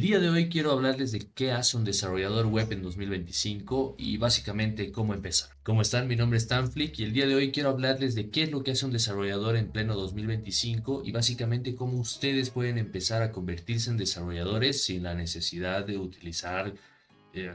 El día de hoy quiero hablarles de qué hace un desarrollador web en 2025 y básicamente cómo empezar. ¿Cómo están? Mi nombre es Stanflick y el día de hoy quiero hablarles de qué es lo que hace un desarrollador en pleno 2025 y básicamente cómo ustedes pueden empezar a convertirse en desarrolladores sin la necesidad de utilizar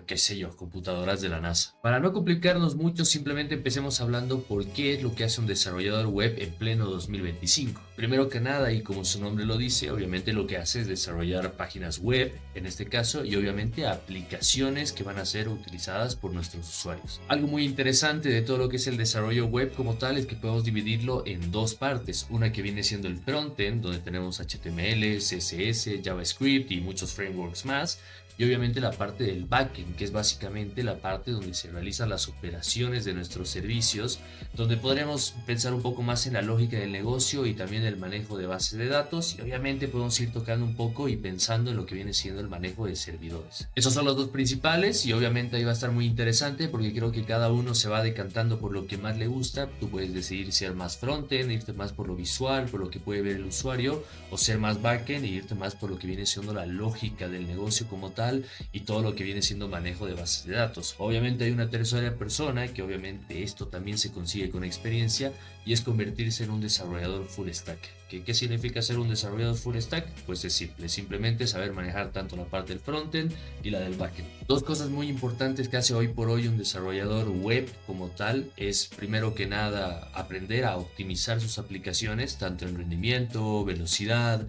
qué sé yo, computadoras de la NASA. Para no complicarnos mucho, simplemente empecemos hablando por qué es lo que hace un desarrollador web en pleno 2025. Primero que nada, y como su nombre lo dice, obviamente lo que hace es desarrollar páginas web, en este caso, y obviamente aplicaciones que van a ser utilizadas por nuestros usuarios. Algo muy interesante de todo lo que es el desarrollo web como tal es que podemos dividirlo en dos partes. Una que viene siendo el frontend, donde tenemos HTML, CSS, JavaScript y muchos frameworks más. Y obviamente la parte del backend, que es básicamente la parte donde se realizan las operaciones de nuestros servicios, donde podremos pensar un poco más en la lógica del negocio y también el manejo de bases de datos, y obviamente podemos ir tocando un poco y pensando en lo que viene siendo el manejo de servidores. Esos son los dos principales y obviamente ahí va a estar muy interesante porque creo que cada uno se va decantando por lo que más le gusta. Tú puedes decidir ser más frontend, irte más por lo visual, por lo que puede ver el usuario, o ser más backend e irte más por lo que viene siendo la lógica del negocio como tal y todo lo que viene siendo manejo de bases de datos. Obviamente hay una tercera persona que obviamente esto también se consigue con experiencia y es convertirse en un desarrollador full stack. ¿Qué significa ser un desarrollador full stack? Pues es simple, simplemente saber manejar tanto la parte del frontend y la del backend. Dos cosas muy importantes que hace hoy por hoy un desarrollador web como tal es primero que nada aprender a optimizar sus aplicaciones tanto en rendimiento, velocidad,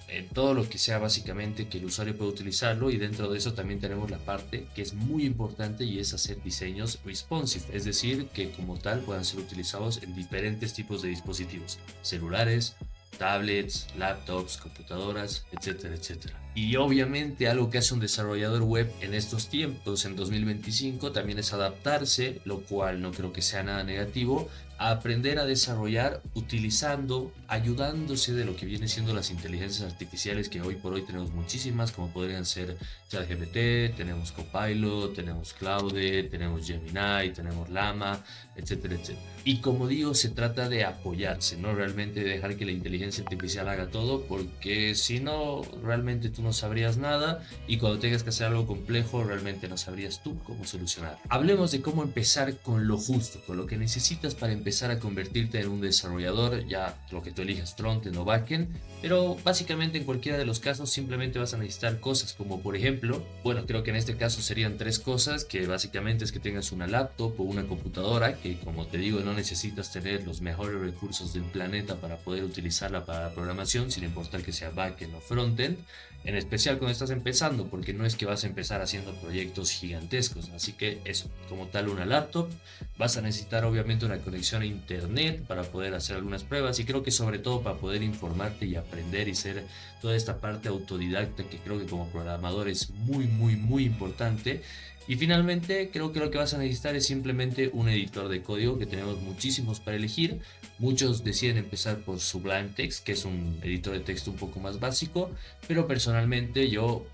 en todo lo que sea básicamente que el usuario pueda utilizarlo, y dentro de eso también tenemos la parte que es muy importante y es hacer diseños responsive, es decir, que como tal puedan ser utilizados en diferentes tipos de dispositivos, celulares, tablets, laptops, computadoras, etcétera, etcétera. Y obviamente algo que hace un desarrollador web en estos tiempos, en 2025, también es adaptarse, lo cual no creo que sea nada negativo, a aprender a desarrollar utilizando, ayudándose de lo que viene siendo las inteligencias artificiales que hoy por hoy tenemos muchísimas, como podrían ser ChatGPT, tenemos Copilot, tenemos Claude, tenemos Gemini, tenemos Llama, etcétera, etcétera. Y como digo, se trata de apoyarse, no realmente de dejar que la inteligencia artificial haga todo, porque si no, realmente tú no sabrías nada y cuando tengas que hacer algo complejo, realmente no sabrías tú cómo solucionar. Hablemos de cómo empezar con lo justo, con lo que necesitas para empezar a convertirte en un desarrollador, ya lo que tú elijas, frontend o backend, pero básicamente en cualquiera de los casos simplemente vas a necesitar cosas como por ejemplo, bueno, creo que en este caso serían tres cosas, que básicamente es que tengas una laptop o una computadora, que como te digo no necesitas tener los mejores recursos del planeta para poder utilizarla para la programación, sin importar que sea backend o frontend, en especial cuando estás empezando, porque no es que vas a empezar haciendo proyectos gigantescos, así que eso, como tal una laptop, vas a necesitar obviamente una conexión a internet para poder hacer algunas pruebas y creo que sobre todo para poder informarte y aprender y ser toda esta parte autodidacta que creo que como programador es muy importante. Y finalmente creo que lo que vas a necesitar es simplemente un editor de código, que tenemos muchísimos para elegir. Muchos deciden empezar por Sublime Text, que es un editor de texto un poco más básico, pero personalmente yo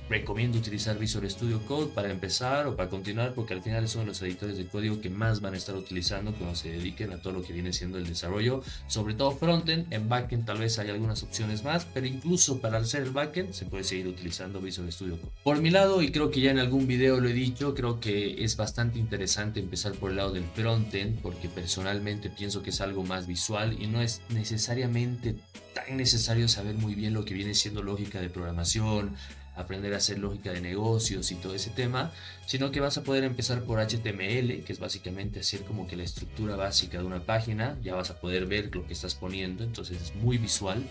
recomiendo utilizar Visual Studio Code para empezar o para continuar, porque al final es uno de los editores de código que más van a estar utilizando cuando se dediquen a todo lo que viene siendo el desarrollo, sobre todo frontend. En backend tal vez hay algunas opciones más, pero incluso para hacer el backend se puede seguir utilizando Visual Studio Code. Por mi lado, y creo que ya en algún video lo he dicho, creo que es bastante interesante empezar por el lado del frontend, porque personalmente pienso que es algo más visual y no es necesariamente tan necesario saber muy bien lo que viene siendo lógica de programación, aprender a hacer lógica de negocios y todo ese tema, sino que vas a poder empezar por HTML, que es básicamente hacer como que la estructura básica de una página, ya vas a poder ver lo que estás poniendo, entonces es muy visual.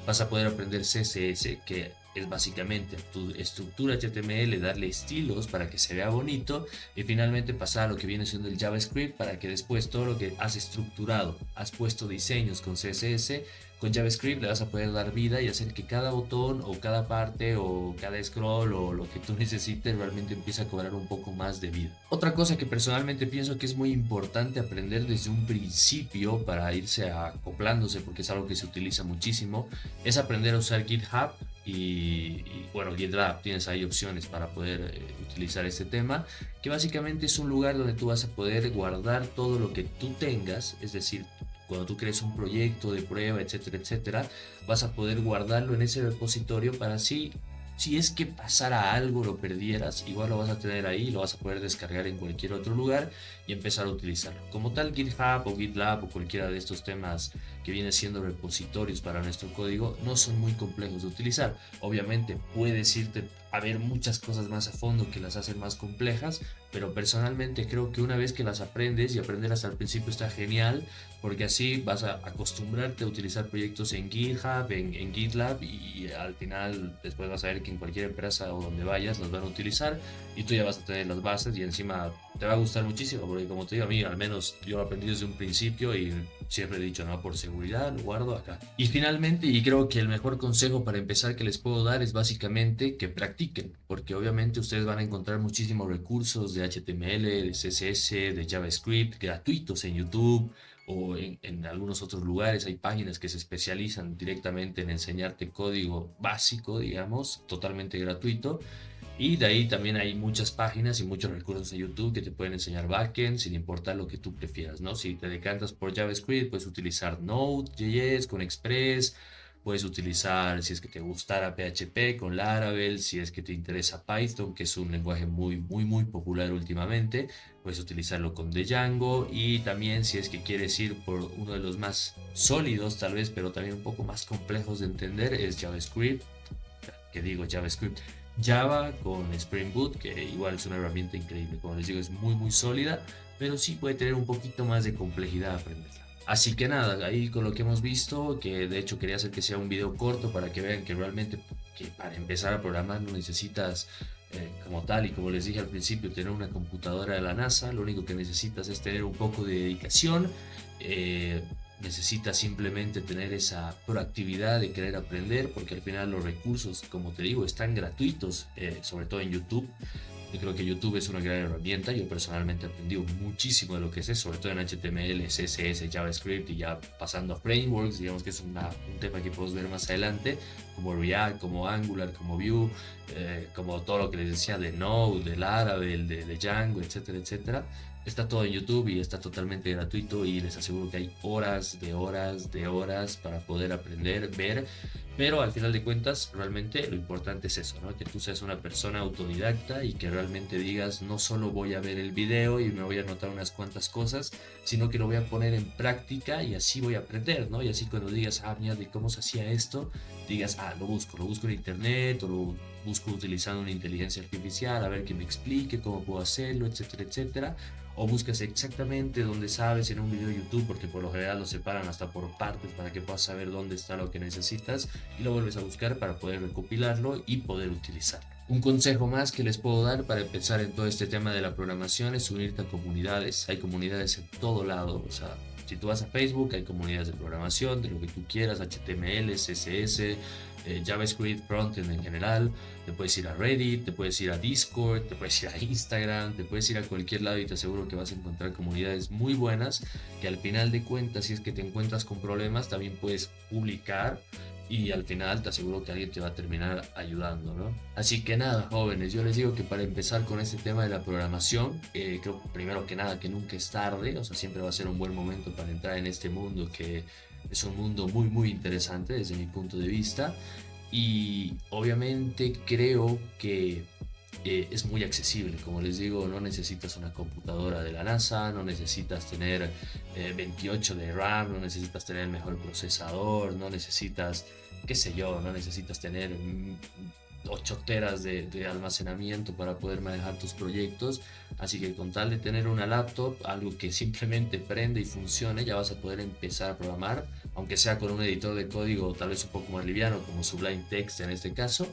Vas a poder aprender CSS, que es básicamente tu estructura HTML, darle estilos para que se vea bonito, y finalmente pasar a lo que viene siendo el JavaScript para que después todo lo que has estructurado, has puesto diseños con CSS, con JavaScript le vas a poder dar vida y hacer que cada botón o cada parte o cada scroll o lo que tú necesites realmente empiece a cobrar un poco más de vida. Otra cosa que personalmente pienso que es muy importante aprender desde un principio para irse acoplándose, porque es algo que se utiliza muchísimo, es aprender a usar GitHub bueno, GitLab, tienes ahí opciones para poder utilizar este tema, que básicamente es un lugar donde tú vas a poder guardar todo lo que tú tengas, es decir, cuando tú crees un proyecto de prueba, etcétera, etcétera, vas a poder guardarlo en ese repositorio para así si es que pasara algo, lo perdieras, igual lo vas a tener ahí, lo vas a poder descargar en cualquier otro lugar y empezar a utilizarlo. Como tal, GitHub o GitLab o cualquiera de estos temas que vienen siendo repositorios para nuestro código no son muy complejos de utilizar. Obviamente puedes irte a ver muchas cosas más a fondo que las hacen más complejas, pero personalmente creo que una vez que las aprendes, y aprenderlas al principio está genial, porque así vas a acostumbrarte a utilizar proyectos en GitHub, en GitLab, y al final después vas a ver que en cualquier empresa o donde vayas los van a utilizar y tú ya vas a tener las bases y encima te va a gustar muchísimo, porque como te digo, a mí al menos yo lo aprendí desde un principio y siempre he dicho, no, por seguridad lo guardo acá. Y finalmente, y creo que el mejor consejo para empezar que les puedo dar es básicamente que practiquen, porque obviamente ustedes van a encontrar muchísimos recursos de HTML, de CSS, de JavaScript gratuitos en YouTube o en algunos otros lugares. Hay páginas que se especializan directamente en enseñarte código básico, digamos, totalmente gratuito. Y de ahí también hay muchas páginas y muchos recursos en YouTube que te pueden enseñar backend sin importar lo que tú prefieras, ¿no? Si te decantas por JavaScript, puedes utilizar Node.js con Express, puedes utilizar, si es que te gustara PHP con Laravel, si es que te interesa Python, que es un lenguaje muy popular últimamente, puedes utilizarlo con Django. Y también si es que quieres ir por uno de los más sólidos tal vez, pero también un poco más complejos de entender, es JavaScript, que digo JavaScript, Java con Spring Boot, que igual es una herramienta increíble, como les digo, es muy sólida, pero sí puede tener un poquito más de complejidad aprenderla. Así que nada, ahí con lo que hemos visto, que de hecho quería hacer que sea un video corto para que vean que realmente que para empezar a programar no necesitas como tal, y como les dije al principio, tener una computadora de la NASA. Lo único que necesitas es tener un poco de dedicación, eh, necesitas simplemente tener esa proactividad de querer aprender, porque al final los recursos, como te digo, están gratuitos, sobre todo en YouTube. Yo creo que YouTube es una gran herramienta. Yo personalmente he aprendido muchísimo de lo que sé, sobre todo en HTML, CSS, JavaScript, y ya pasando a frameworks, digamos que es un tema que podemos ver más adelante, como React, como Angular, como Vue, como todo lo que les decía de Node, de Laravel, de Django, etcétera, etcétera. Está todo en YouTube y está totalmente gratuito, y les aseguro que hay horas de horas de horas para poder aprender, ver. Pero al final de cuentas, realmente lo importante es eso, ¿no? Que tú seas una persona autodidacta y que realmente digas, no solo voy a ver el video y me voy a anotar unas cuantas cosas, sino que lo voy a poner en práctica y así voy a aprender, ¿no? Y así cuando digas, ah, mira, ¿de cómo se hacía esto? Digas, ah, lo busco en internet, o lo busco utilizando una inteligencia artificial, a ver que me explique cómo puedo hacerlo, etcétera, etcétera. O buscas exactamente donde sabes en un video de YouTube, porque por lo general lo separan hasta por partes para que puedas saber dónde está lo que necesitas, y lo vuelves a buscar para poder recopilarlo y poder utilizarlo. Un consejo más que les puedo dar para empezar en todo este tema de la programación es unirte a comunidades. Hay comunidades en todo lado, o sea, si tú vas a Facebook, hay comunidades de programación, de lo que tú quieras, HTML, CSS, JavaScript, frontend en general. Te puedes ir a Reddit, te puedes ir a Discord, te puedes ir a Instagram, te puedes ir a cualquier lado y te aseguro que vas a encontrar comunidades muy buenas, que al final de cuentas, si es que te encuentras con problemas, también puedes publicar, y al final te aseguro que alguien te va a terminar ayudando, ¿no? Así que nada, jóvenes, yo les digo que para empezar con este tema de la programación, creo primero que nada que nunca es tarde, o sea, siempre va a ser un buen momento para entrar en este mundo, que es un mundo muy interesante desde mi punto de vista. Y obviamente creo que es muy accesible. Como les digo, no necesitas una computadora de la NASA, no necesitas tener 28 de RAM, no necesitas tener el mejor procesador, no necesitas, qué sé yo, no necesitas tener 8 teras de almacenamiento para poder manejar tus proyectos. Así que con tal de tener una laptop, algo que simplemente prende y funcione, ya vas a poder empezar a programar, aunque sea con un editor de código tal vez un poco más liviano, como Sublime Text en este caso.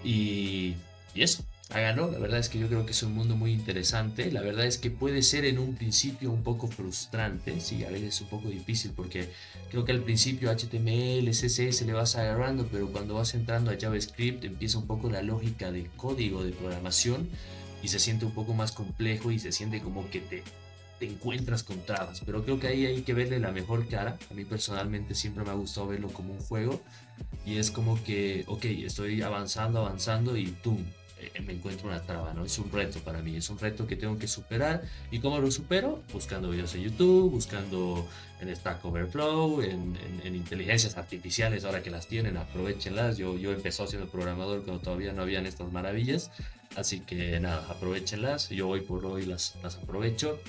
Y eso, háganlo. La verdad es que yo creo que es un mundo muy interesante. La verdad es que puede ser en un principio un poco frustrante, sí, a veces es un poco difícil, porque creo que al principio HTML, CSS le vas agarrando, pero cuando vas entrando a JavaScript empieza un poco la lógica de código de programación y se siente un poco más complejo y se siente como que te encuentras con trabas. Pero creo que ahí hay que verle la mejor cara. A mí personalmente siempre me ha gustado verlo como un juego, y es como que, ok, estoy avanzando y ¡tum! me encuentro una traba, ¿no? Es un reto para mí, es un reto que tengo que superar. ¿Y cómo lo supero? Buscando videos en YouTube, buscando en Stack Overflow, en inteligencias artificiales, ahora que las tienen, aprovechenlas. Yo empecé siendo programador cuando todavía no habían estas maravillas, así que nada, aprovechenlas. Yo hoy por hoy las aprovecho.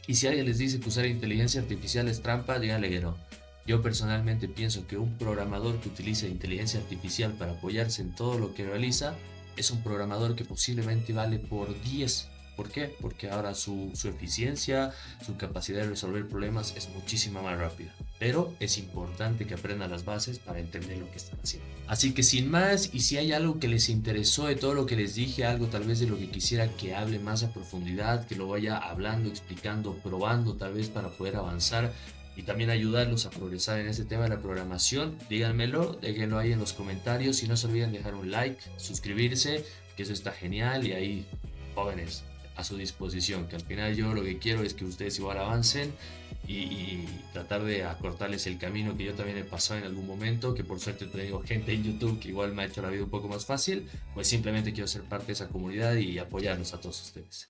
Y si alguien les dice que usar inteligencia artificial es trampa, díganle que no. Yo personalmente pienso que un programador que utiliza inteligencia artificial para apoyarse en todo lo que realiza es un programador que posiblemente vale por 10. ¿Por qué? Porque ahora su eficiencia, su capacidad de resolver problemas es muchísimo más rápida. Pero es importante que aprendan las bases para entender lo que están haciendo. Así que sin más, y si hay algo que les interesó de todo lo que les dije, algo tal vez de lo que quisiera que hable más a profundidad, que lo vaya hablando, explicando, probando tal vez para poder avanzar y también ayudarlos a progresar en este tema de la programación, díganmelo, déjenlo ahí en los comentarios y no se olviden dejar un like, suscribirse, que eso está genial y ahí, jóvenes, a su disposición, que al final yo lo que quiero es que ustedes igual avancen y tratar de acortarles el camino que yo también he pasado en algún momento, que por suerte tengo gente en YouTube que igual me ha hecho la vida un poco más fácil, pues simplemente quiero ser parte de esa comunidad y apoyarlos a todos ustedes.